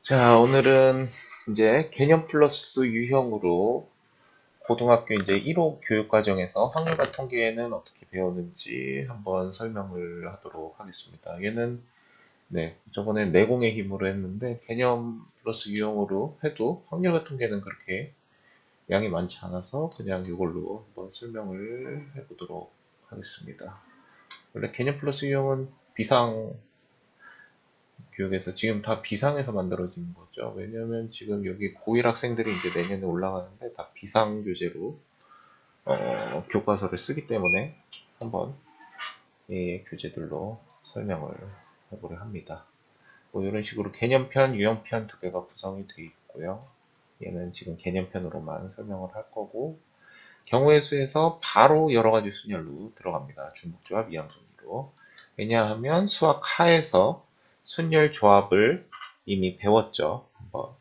자, 오늘은 이제 개념 플러스 유형으로 고등학교 이제 1호 교육과정에서 확률과 통계는 어떻게 배웠는지 한번 설명을 하도록 하겠습니다. 얘는 저번에 내공의 힘으로 했는데 개념 플러스 유형으로 해도 확률과 통계는 그렇게 양이 많지 않아서 그냥 이걸로 한번 설명을 해보도록 하겠습니다. 원래 개념 플러스 유형은 비상 교육에서 지금 다 비상에서 만들어진 거죠. 왜냐면 지금 여기 고1 학생들이 이제 내년에 올라가는데 다 비상 교재로 교과서를 쓰기 때문에 한번 이 교재들로 설명을 해보려 합니다. 뭐 이런 식으로 개념편, 유형편 두 개가 구성이 되어 있고요. 얘는 지금 개념편으로만 설명을 할 거고 경우의 수에서 바로 여러 가지 순열로 들어갑니다. 중복조합, 이항정리로. 왜냐하면 수학 하에서 순열 조합을 이미 배웠죠. 한번.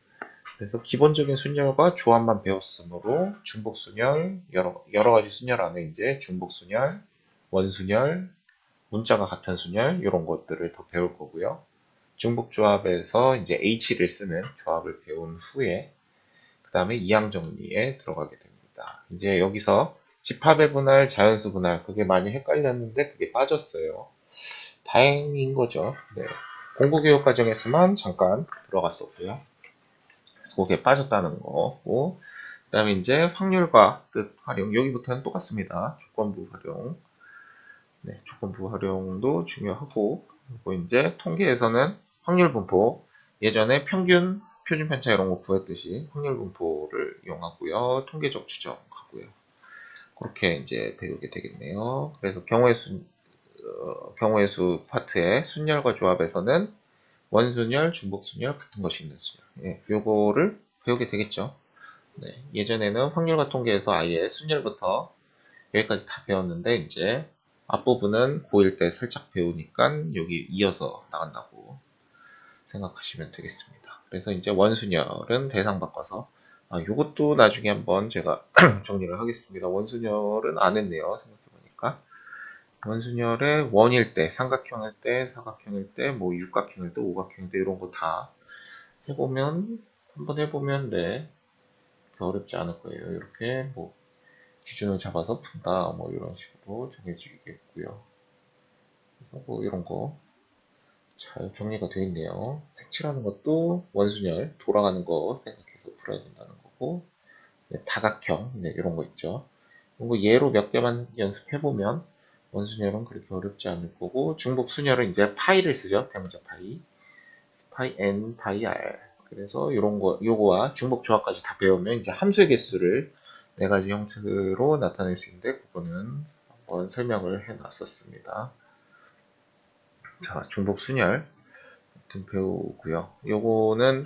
그래서 기본적인 순열과 조합만 배웠으므로 중복순열, 여러 가지 순열 안에 이제 중복순열, 원순열, 문자가 같은 순열, 이런 것들을 더 배울 거고요. 중복조합에서 이제 H를 쓰는 조합을 배운 후에 그 다음에 이항정리에 들어가게 됩니다. 이제 여기서 집합의 분할, 자연수 분할 그게 많이 헷갈렸는데 그게 빠졌어요. 다행인 거죠. 네. 공부교육 과정에서만 잠깐 들어갔었고요. 그래서 그게 빠졌다는 거고 그 다음에 이제 확률과 뜻 활용 여기부터는 똑같습니다. 조건부 활용 조건부 활용도 중요하고 그리고 이제 통계에서는 확률 분포 예전에 평균 표준 편차 이런 거 구했듯이 확률 분포를 이용하고요. 통계적 추정하고요. 그렇게 이제 배우게 되겠네요. 그래서 경우의 수 파트의 순열과 조합에서는 원순열, 중복순열, 같은 것이 있는 순열. 요거를 배우게 되겠죠. 예전에는 확률과 통계에서 아예 순열부터 여기까지 다 배웠는데 이제 앞부분은 고1 때 살짝 배우니까 여기 이어서 나간다고 생각하시면 되겠습니다. 그래서 이제 원순열은 대상 바꿔서 요것도 나중에 한번 제가 정리를 하겠습니다. 원순열은 안 했네요. 생각해보니까. 원순열의 원일 때, 삼각형일 때, 사각형일 때, 뭐 육각형일 때, 오각형일 때 이런 거 다 해보면 한번 해보면 어렵지 않을 거예요. 이렇게 뭐 기준을 잡아서 푼다 뭐 이런 식으로 정해지겠고요. 뭐 이런 거 잘 정리가 되어 있네요. 색칠하는 것도 원순열 돌아가는 거 생각해서 풀어야 된다는 거고 다각형 이런 거 있죠. 이런 거 예로 몇 개만 연습해보면 원순열은 그렇게 어렵지 않을 거고 중복순열은 이제 파이를 쓰죠. 대문자 파이 n, 파이 r 그래서 이런 거 요거와 중복조합까지 다 배우면 이제 함수의 개수를 네 가지 형태로 나타낼 수 있는데 그거는 한번 설명을 해놨었습니다. 자, 중복순열 배우고요. 요거는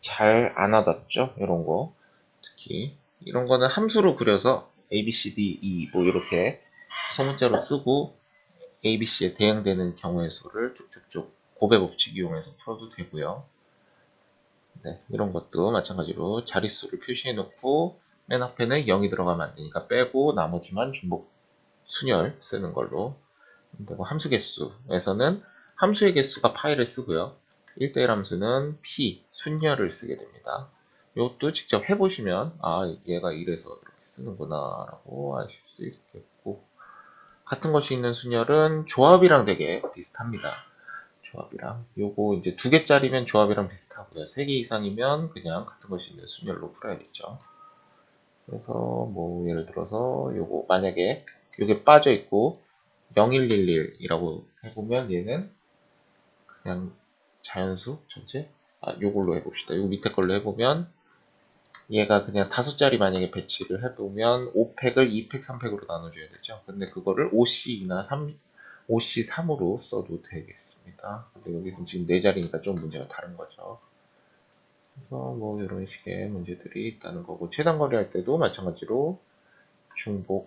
잘 안 와닿죠? 이런 거. 특히 이런 거는 함수로 그려서 A, B, C, D, E 뭐 이렇게 소문자로 쓰고 A, B, C에 대응되는 경우의 수를 쭉쭉쭉 곱의 법칙 이용해서 풀어도 되고요. 이런 것도 마찬가지로 자릿수를 표시해 놓고 맨 앞에는 0이 들어가면 안 되니까 빼고 나머지만 중복 순열 쓰는 걸로 되고 함수 개수에서는 함수의 개수가 파이를 쓰고요. 1대1 함수는 p, 순열을 쓰게 됩니다. 이것도 직접 해보시면 얘가 이래서 이렇게 쓰는구나 라고 아실 수 있겠고 같은 것이 있는 순열은 조합이랑 되게 비슷합니다. 조합이랑 요거 이제 2개짜리면 조합이랑 비슷하고요. 3개 이상이면 그냥 같은 것이 있는 순열로 풀어야겠죠. 그래서 뭐 예를 들어서 요거 만약에 요게 빠져 있고 0111이라고 해보면 얘는 그냥 자연수 전체 요걸로 해봅시다. 요 밑에 걸로 해보면 얘가 그냥 5자리 만약에 배치를 해보면 5팩을 2팩, 3팩으로 나눠줘야 되죠. 근데 그거를 5C나 5C3으로 써도 되겠습니다. 근데 여기서 지금 4자리니까 좀 문제가 다른 거죠. 그래서 뭐 이런 식의 문제들이 있다는 거고 최단거리 할 때도 마찬가지로 중복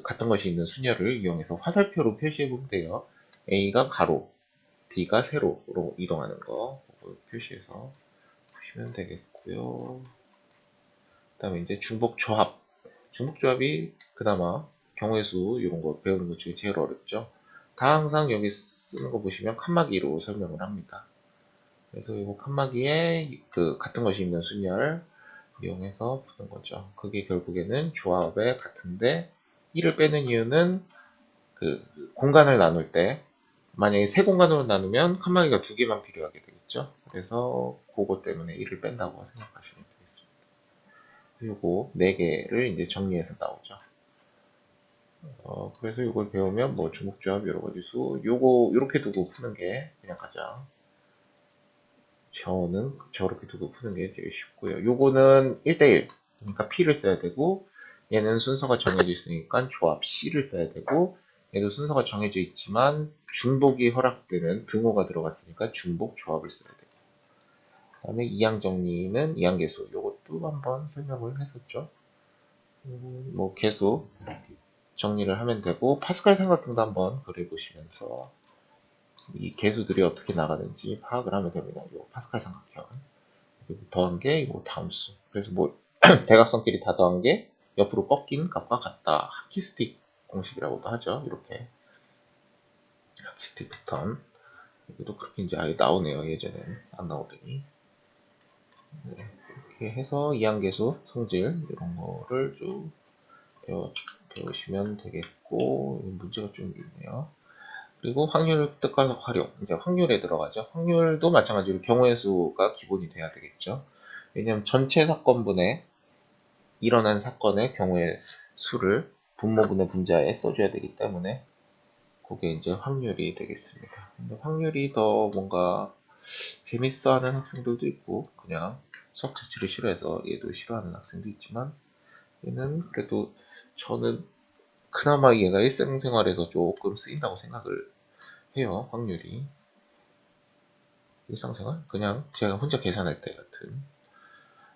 같은 것이 있는 순열을 이용해서 화살표로 표시해 보면 돼요. A가 가로, B가 세로로 이동하는 거 표시해서 보시면 되겠고요. 그 다음에 이제 중복조합. 중복조합이 그나마 경우의 수 이런 거 배우는 것 중에 제일 어렵죠. 다 항상 여기 쓰는 거 보시면 칸막이로 설명을 합니다. 그래서 이거 칸막이에 그 같은 것이 있는 순열 이용해서 푸는 거죠. 그게 결국에는 조합에 같은데 1을 빼는 이유는 그 공간을 나눌 때 만약에 세 공간으로 나누면 칸막이가 두 개만 필요하게 되겠죠. 그래서 그거 때문에 1을 뺀다고 생각하시면 되겠습니다. 그리고 4개를 이제 정리해서 나오죠. 그래서 이걸 배우면 뭐 중복조합 여러 가지 수 요거 이렇게 두고 푸는 게 그냥 가장 저는 저렇게 두고 푸는 게 제일 쉽고요. 요거는 1대1 그러니까 P를 써야 되고 얘는 순서가 정해져 있으니까 조합 C를 써야 되고 얘도 순서가 정해져 있지만 중복이 허락되는 등호가 들어갔으니까 중복 조합을 써야 되고 그 다음에 이항 정리는 이항계수 요것도 한번 설명을 했었죠. 뭐 계수 정리를 하면 되고 파스칼 삼각형도 한번 그려보시면서 이 계수들이 어떻게 나가는지 파악을 하면 됩니다. 요 파스칼 삼각형 그리고 더한 게 이거 다음수. 그래서 뭐 대각선끼리 다 더한 게 옆으로 꺾인 값과 같다. 하키스틱 공식이라고도 하죠. 이렇게 하키스틱 패턴. 여기도 그렇게 이제 아예 나오네요. 예전에는 안 나오더니. 네, 이렇게 해서 이항계수, 성질 이런 거를 쭉 배우시면 되겠고 문제가 좀 있네요. 그리고 확률 뜻과 활용, 이제 확률에 들어가죠. 확률도 마찬가지로 경우의 수가 기본이 돼야 되겠죠. 왜냐하면 전체 사건분에 일어난 사건의 경우의 수를 분모분의 분자에 써줘야 되기 때문에 그게 이제 확률이 되겠습니다. 근데 확률이 더 뭔가 재밌어하는 학생들도 있고 그냥 수학 자체를 싫어해서 얘도 싫어하는 학생도 있지만 얘는 그래도 저는 그나마 얘가 일상생활에서 조금 쓰인다고 생각을 해요. 확률이 일상생활 그냥 제가 혼자 계산할 때 같은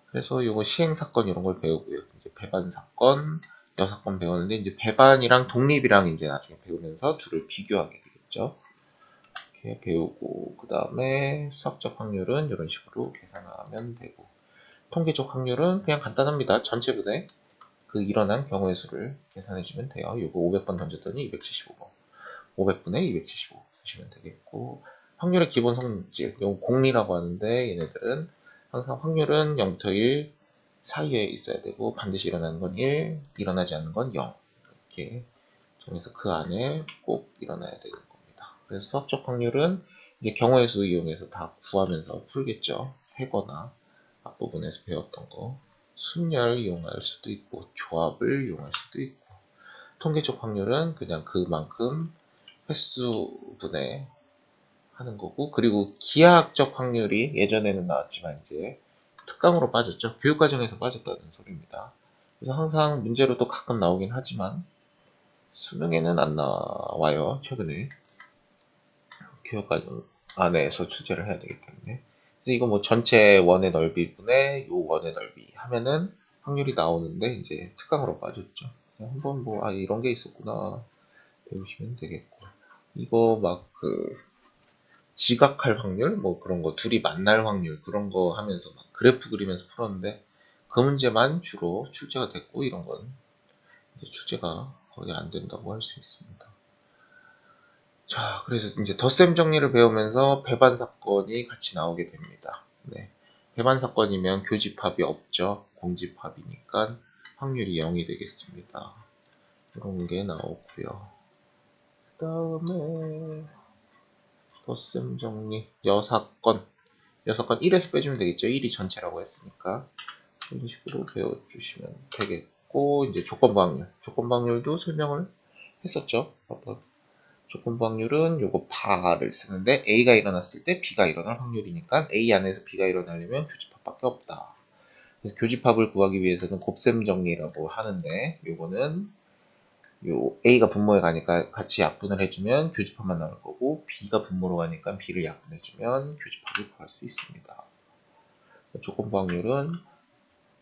그래서 요거 시행사건 이런 걸 배우고요. 이제 배반사건, 여사건 배우는데 이제 배반이랑 독립이랑 이제 나중에 배우면서 둘을 비교하게 되겠죠. 이렇게 배우고 그 다음에 수학적 확률은 이런 식으로 계산하면 되고 통계적 확률은 그냥 간단합니다. 전체분의 그 일어난 경우의 수를 계산해주면 돼요. 요거 500번 던졌더니 275번 500분의 275 쓰시면 되겠고 확률의 기본 성질, 요거 공리라고 하는데 얘네들은 항상 확률은 0부터 1 사이에 있어야 되고 반드시 일어나는 건 1, 일어나지 않는 건 0 이렇게 정해서 그 안에 꼭 일어나야 되는 겁니다. 그래서 수학적 확률은 이제 경우의 수 이용해서 다 구하면서 풀겠죠. 세거나 앞부분에서 배웠던 거 순열 이용할 수도 있고 조합을 이용할 수도 있고 통계적 확률은 그냥 그만큼 횟수분에 하는 거고 그리고 기하학적 확률이 예전에는 나왔지만 이제 특강으로 빠졌죠. 교육과정에서 빠졌다는 소리입니다. 그래서 항상 문제로도 가끔 나오긴 하지만 수능에는 안 나와요. 최근에 교육과정 안에서 출제를 해야 되기 때문에 그래서 이거 뭐 전체 원의 넓이분의 요 원의 넓이 하면은 확률이 나오는데 이제 특강으로 빠졌죠. 한번 뭐 아 이런 게 있었구나 배우시면 되겠고 이거 막그 지각할 확률, 뭐 그런 거, 둘이 만날 확률, 그런 거 하면서 막 그래프 그리면서 풀었는데, 그 문제만 주로 출제가 됐고, 이런 건 이제 출제가 거의 안 된다고 할 수 있습니다. 자, 그래서 이제 덧셈 정리를 배우면서 배반 사건이 같이 나오게 됩니다. 네. 배반 사건이면 교집합이 없죠. 공집합이니까 확률이 0이 되겠습니다. 이런 게 나오고요. 그 다음에 덧셈 정리, 여사건. 6건 1에서 빼주면 되겠죠. 1이 전체라고 했으니까. 이런 식으로 배워주시면 되겠고, 이제 조건부 확률. 조건부 확률도 설명을 했었죠. 조건부 확률은 요거 바를 쓰는데 A가 일어났을 때 B가 일어날 확률이니까 A 안에서 B가 일어나려면 교집합밖에 없다. 그래서 교집합을 구하기 위해서는 곱셈 정리라고 하는데 요거는 요 A가 분모에 가니까 같이 약분을 해주면 교집합만 나올 거고 B가 분모로 가니까 B를 약분해주면 교집합을 구할 수 있습니다. 조건부 확률은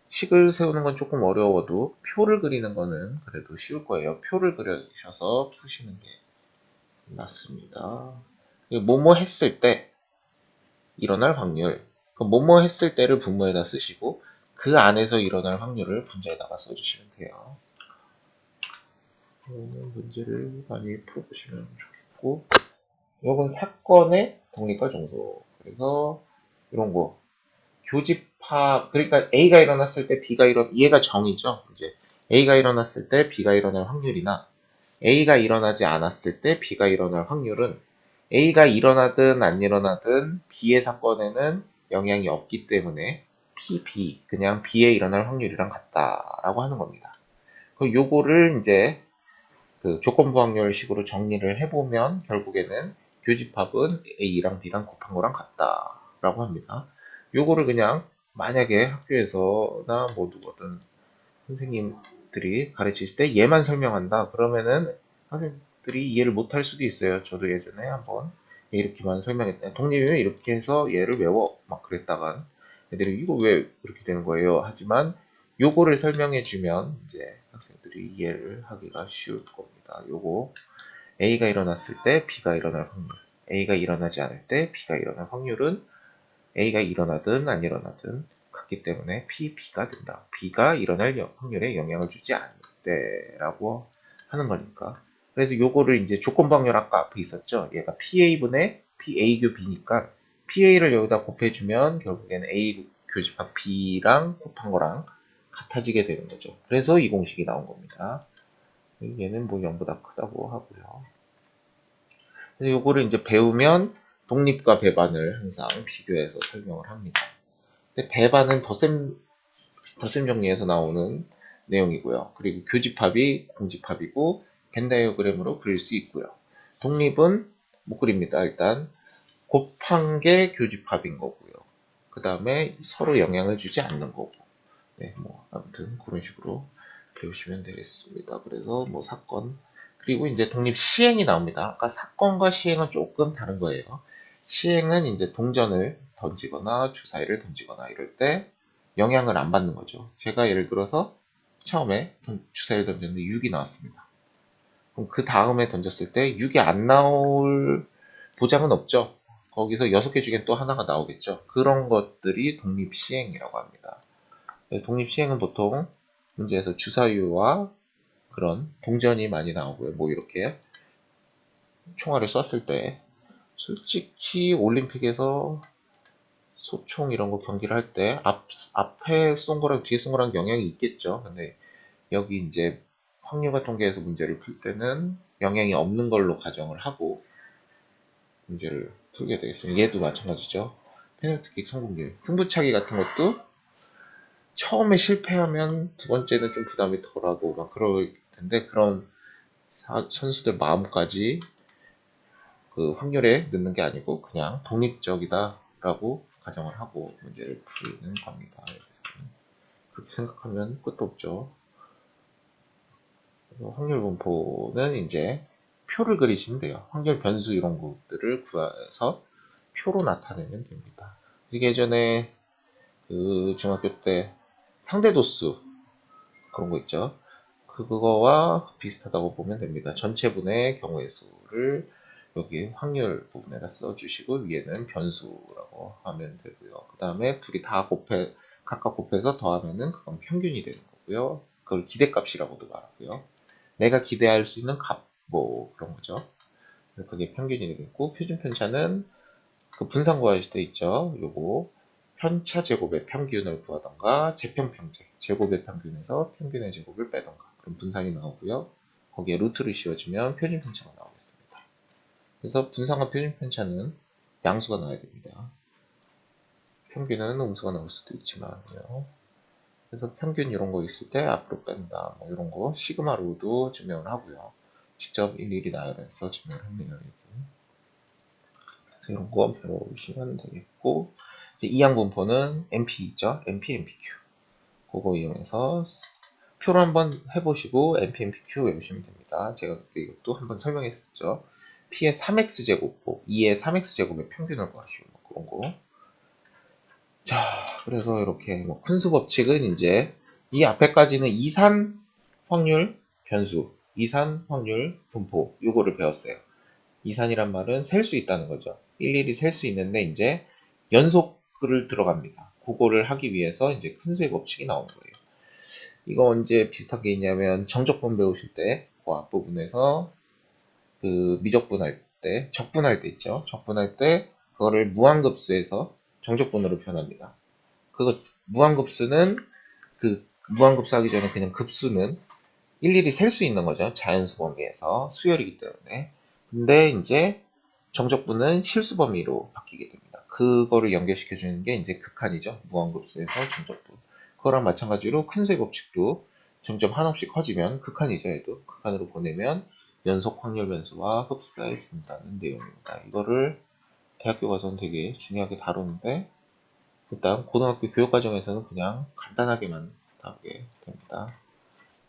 식을 세우는 건 조금 어려워도 표를 그리는 거는 그래도 쉬울 거예요. 표를 그려주셔서 푸시는 게 낫습니다. 뭐뭐 했을 때 일어날 확률 뭐뭐 했을 때를 분모에다 쓰시고 그 안에서 일어날 확률을 분자에다가 써주시면 돼요. 문제를 많이 풀어보시면 좋겠고 이건 사건의 독립과 정소 그래서 이런 거. 교집합, 그러니까 A가 일어났을 때 얘가 정이죠. 이제 A가 일어났을 때 B가 일어날 확률이나 A가 일어나지 않았을 때 B가 일어날 확률은 A가 일어나든 안 일어나든 B의 사건에는 영향이 없기 때문에 PB, 그냥 B에 일어날 확률이랑 같다라고 하는 겁니다. 그 요거를 이제 그 조건부 확률식으로 정리를 해보면 결국에는 교집합은 A랑 B랑 곱한 거랑 같다라고 합니다. 요거를 그냥 만약에 학교에서나 뭐 누구든 선생님들이 가르칠 때 얘만 설명한다 그러면은 학생들이 이해를 못할 수도 있어요. 저도 예전에 한번 이렇게만 설명했다. 독립이면 이렇게 해서 얘를 외워 막 그랬다간 애들이 이거 왜 그렇게 되는 거예요? 하지만 요거를 설명해 주면 이제 학생들이 이해를 하기가 쉬울 겁니다. 요거 A가 일어났을 때 B가 일어날 확률, A가 일어나지 않을 때 B가 일어날 확률은 A가 일어나든 안 일어나든 같기 때문에 PB가 된다. B가 일어날 확률에 영향을 주지 않을 때라고 하는 거니까. 그래서 요거를 이제 조건부 확률 아까 앞에 있었죠. 얘가 PA분의 PA B니까 PA를 여기다 곱해주면 결국에는 A 교집합 B랑 곱한 거랑 같아지게 되는 거죠. 그래서 이 공식이 나온 겁니다. 얘는 뭐 0보다 크다고 하고요. 그래서 요거를 이제 배우면 독립과 배반을 항상 비교해서 설명을 합니다. 근데 배반은 덧셈 정리에서 나오는 내용이고요. 그리고 교집합이 공집합이고 벤 다이어그램으로 그릴 수 있고요. 독립은 못 그립니다. 일단 곱한 게 교집합인 거고요. 그 다음에 서로 영향을 주지 않는 거고. 네, 뭐 아무튼 그런 식으로 배우시면 되겠습니다. 그래서 뭐 사건 그리고 이제 독립 시행이 나옵니다. 아까 사건과 시행은 조금 다른 거예요. 시행은 이제 동전을 던지거나 주사위를 던지거나 이럴 때 영향을 안 받는 거죠. 제가 예를 들어서 처음에 주사위를 던졌는데 6이 나왔습니다. 그럼 그 다음에 던졌을 때 6이 안 나올 보장은 없죠. 거기서 6개 중에 또 하나가 나오겠죠. 그런 것들이 독립 시행이라고 합니다. 독립 시행은 보통 문제에서 주사위와 그런 동전이 많이 나오고요. 뭐 이렇게 총알을 쐈을 때 솔직히 올림픽에서 소총 이런 거 경기를 할 때 앞에 쏜 거랑 뒤에 쏜 거랑 영향이 있겠죠. 근데 여기 이제 확률과 통계에서 문제를 풀 때는 영향이 없는 걸로 가정을 하고 문제를 풀게 되겠습니다. 얘도 마찬가지죠. 페널티킥 성공률, 승부차기 같은 것도 처음에 실패하면 두 번째는 좀 부담이 덜하고 막 그럴 텐데 그런 선수들 마음까지 그 확률에 넣는 게 아니고 그냥 독립적이다라고 가정을 하고 문제를 풀는 겁니다. 여기서는. 그렇게 생각하면 끝도 없죠. 확률 분포는 이제 표를 그리시면 돼요. 확률 변수 이런 것들을 구해서 표로 나타내면 됩니다. 이게 예전에 그 중학교 때 상대도수 그런 거 있죠. 그거와 비슷하다고 보면 됩니다. 전체분의 경우의 수를 여기 확률 부분에다 써주시고 위에는 변수라고 하면 되고요. 그 다음에 둘이 다 각각 곱해서 더하면은 그건 평균이 되는 거고요. 그걸 기대값이라고도 말하고요. 내가 기대할 수 있는 값, 뭐 그런 거죠. 그게 평균이 되겠고 표준 편차는 그 분산 구하실 때 있죠. 요거 편차 제곱의 평균을 구하던가 제평평제 제곱의 평균에서 평균의 제곱을 빼던가 그럼 분산이 나오고요. 거기에 루트를 씌워주면 표준 편차가 나오겠습니다. 그래서 분산과 표준 편차는 양수가 나와야 됩니다. 평균은 음수가 나올 수도 있지만요. 그래서 평균 이런 거 있을 때 앞으로 뺀다 뭐 이런 거 시그마로도 증명을 하고요. 직접 일일이 나열해서 증명을 합니다. 그래서 이런 거 배워보시면 되겠고 이제 이항 분포는 MP 있죠? MP, MPQ 그거 이용해서 표로 한번 해보시고 MP, MPQ 외우시면 됩니다. 제가 그때 이것도 한번 설명했었죠. P의 3x제곱, 2의 3x제곱의 평균을 구하시고 뭐 그런 거. 자, 그래서 이렇게 뭐 푼수 법칙은 이제 이 앞에까지는 이산 확률 변수, 이산 확률 분포 요거를 배웠어요. 이산이란 말은 셀 수 있다는 거죠. 일일이 셀 수 있는데 이제 연속을 들어갑니다. 그거를 하기 위해서 이제 큰 수의 법칙이 나온 거예요. 이거 언제 비슷한 게 있냐면 정적분 배우실 때 그 앞부분에서 그 미적분할 때 적분할 때 있죠. 적분할 때 그거를 무한급수에서 정적분으로 표현합니다. 그거 무한급수는 무한급수 하기 전에 그냥 급수는 일일이 셀 수 있는 거죠. 자연수 범위에서 수열이기 때문에. 근데 이제 정적분은 실수 범위로 바뀌게 됩니다. 그거를 연결시켜 주는 게 이제 극한이죠. 무한급수에서 정적분. 그거랑 마찬가지로 큰수의 법칙도 점점 한없이 커지면 극한이죠. 얘도 극한으로 보내면 연속 확률 변수와 흡사에 준다는 내용입니다. 이거를 대학교 가서는 되게 중요하게 다루는데 일단 고등학교 교육과정에서는 그냥 간단하게만 다루게 됩니다.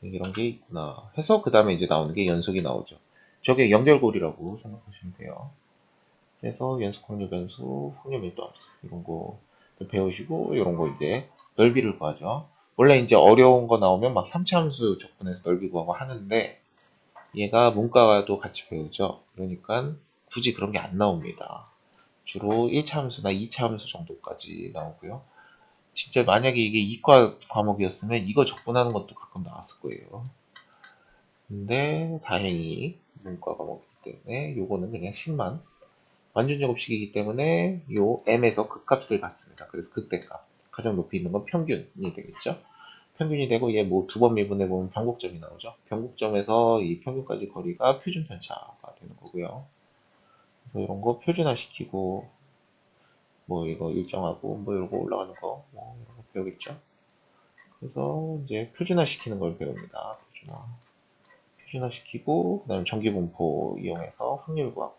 이런 게 있구나 해서 그 다음에 이제 나오는 게 연속이 나오죠. 저게 연결고리라고 생각하시면 돼요. 그래서 연속 확률 변수, 확률 밀도 함수 이런 거 배우시고 이런 거 이제 넓이를 구하죠. 원래 이제 어려운 거 나오면 막 3차 함수 적분해서 넓이 구하고 하는데 얘가 문과와도 같이 배우죠. 그러니까 굳이 그런 게 안 나옵니다. 주로 1차 함수나 2차 함수 정도까지 나오고요. 진짜 만약에 이게 이과 과목이었으면 이거 적분하는 것도 가끔 나왔을 거예요. 근데 다행히 문과 과목이기 때문에 요거는 그냥 10만 완전 제곱식이기 때문에 요 m에서 극값을 갖습니다. 그래서 극대값 가장 높이 있는 건 평균이 되겠죠. 평균이 되고 얘 뭐 두 번 미분해 보면 변곡점이 나오죠. 변곡점에서 이 평균까지 거리가 표준 편차가 되는 거고요. 그래서 이런 거 표준화시키고 뭐 이거 일정하고 뭐 이런 거 올라가는 거 뭐 이런 거 배우겠죠. 그래서 이제 표준화시키는 걸 배웁니다. 표준화시키고 그다음에 정규분포 이용해서 확률 구하고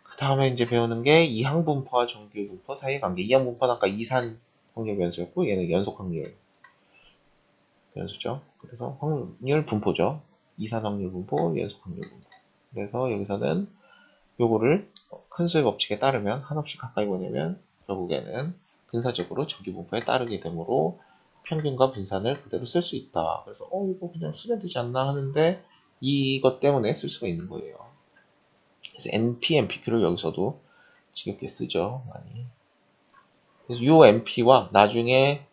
그 다음에 이제 배우는 게 이항분포와 정규분포 사이의 관계. 이항분포는 아까 이산 확률 변수였고 얘는 연속 확률 변수죠. 그래서 확률 분포죠. 이산 확률 분포, 연속 확률 분포. 그래서 여기서는 요거를 큰 수의 법칙에 따르면 한없이 가까이 보내면 결국에는 근사적으로 정규분포에 따르게 되므로 평균과 분산을 그대로 쓸 수 있다. 그래서 이거 그냥 쓰면 되지 않나 하는데 이것 때문에 쓸 수가 있는 거예요. 그래서 NP, MPQ를 여기서도 지겹게 쓰죠. 많이. 그래서 요 MP와 나중에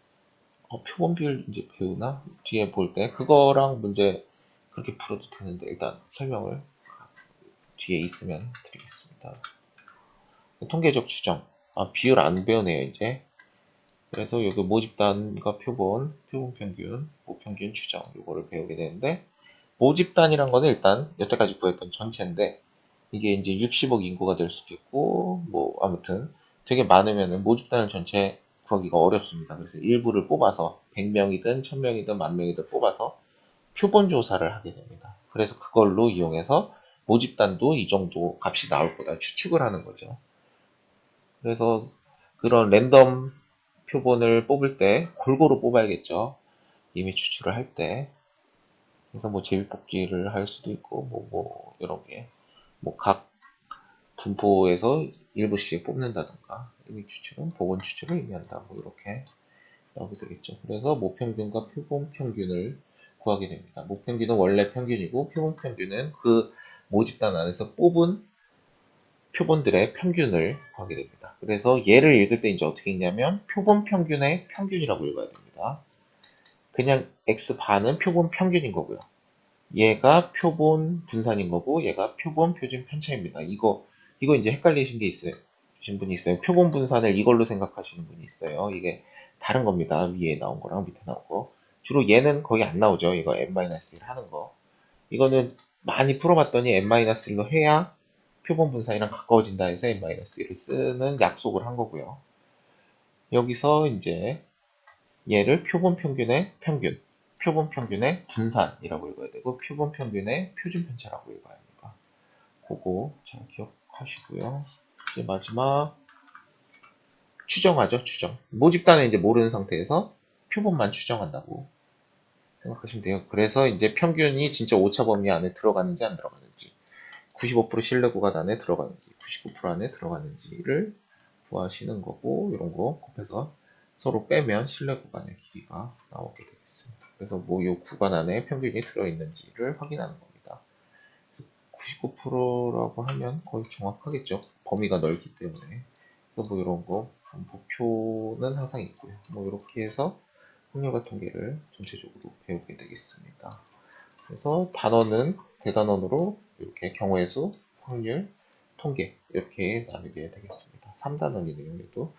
표본 비율 이제 배우나? 뒤에 볼 때 그거랑 문제 그렇게 풀어도 되는데 일단 설명을 뒤에 있으면 드리겠습니다. 통계적 추정. 비율 안 배우네요, 이제. 그래서 여기 모집단과 표본 평균, 모평균 추정 요거를 배우게 되는데 모집단이란 거는 일단 여태까지 구했던 전체인데 이게 이제 60억 인구가 될 수도 있고 뭐 아무튼 되게 많으면은 모집단을 전체 구하기가 어렵습니다. 그래서 일부를 뽑아서 100명이든 1000명이든 10,000명이든 뽑아서 표본 조사를 하게 됩니다. 그래서 그걸로 이용해서 모집단도 이 정도 값이 나올 거다 추측을 하는 거죠. 그래서 그런 랜덤 표본을 뽑을 때 골고루 뽑아야겠죠. 이미 추출을 할 때. 그래서 뭐 제비뽑기를 할 수도 있고 뭐 여러 개. 뭐 각 분포에서 일부씩 뽑는다던가 의미 추측은 보건 추측을 의미한다. 뭐 이렇게 나오게 되겠죠. 그래서 모평균과 표본 평균을 구하게 됩니다. 모평균은 원래 평균이고 표본 평균은 그 모집단 안에서 뽑은 표본들의 평균을 구하게 됩니다. 그래서 얘를 읽을 때 이제 어떻게 읽냐면 표본 평균의 평균이라고 읽어야 됩니다. 그냥 x반은 표본 평균인 거고요. 얘가 표본 분산인 거고 얘가 표본 표준 편차입니다. 이거 이제 헷갈리신 게 있어요. 신 분이 있어요. 표본 분산을 이걸로 생각하시는 분이 있어요. 이게 다른 겁니다. 위에 나온 거랑 밑에 나온 거. 주로 얘는 거의 안 나오죠. 이거 n-1 하는 거. 이거는 많이 풀어봤더니 n-1로 해야 표본 분산이랑 가까워진다 해서 n-1을 쓰는 약속을 한 거고요. 여기서 이제 얘를 표본 평균의 평균, 표본 평균의 분산이라고 읽어야 되고 표본 평균의 표준 편차라고 읽어야 합니다. 그거 잘 기억하시고요. 이제 마지막 추정하죠, 추정. 모집단은 이제 모르는 상태에서 표본만 추정한다고 생각하시면 돼요. 그래서 이제 평균이 진짜 오차 범위 안에 들어가는지 안 들어가는지 95% 신뢰 구간 안에 들어가는지 99% 안에 들어가는지를 구하시는 거고 이런 거 곱해서 서로 빼면 신뢰 구간의 길이가 나오게 되겠습니다. 그래서 뭐 이 구간 안에 평균이 들어있는지를 확인하는 겁니다. 99%라고 하면 거의 정확하겠죠. 범위가 넓기 때문에. 그래서 뭐 이런 거 분포표는 항상 있고요. 뭐 이렇게 해서 확률과 통계를 전체적으로 배우게 되겠습니다. 그래서 단원은 대단원으로 이렇게 경우의 수, 확률, 통계 이렇게 나누게 되겠습니다. 3단원이네요. 얘도.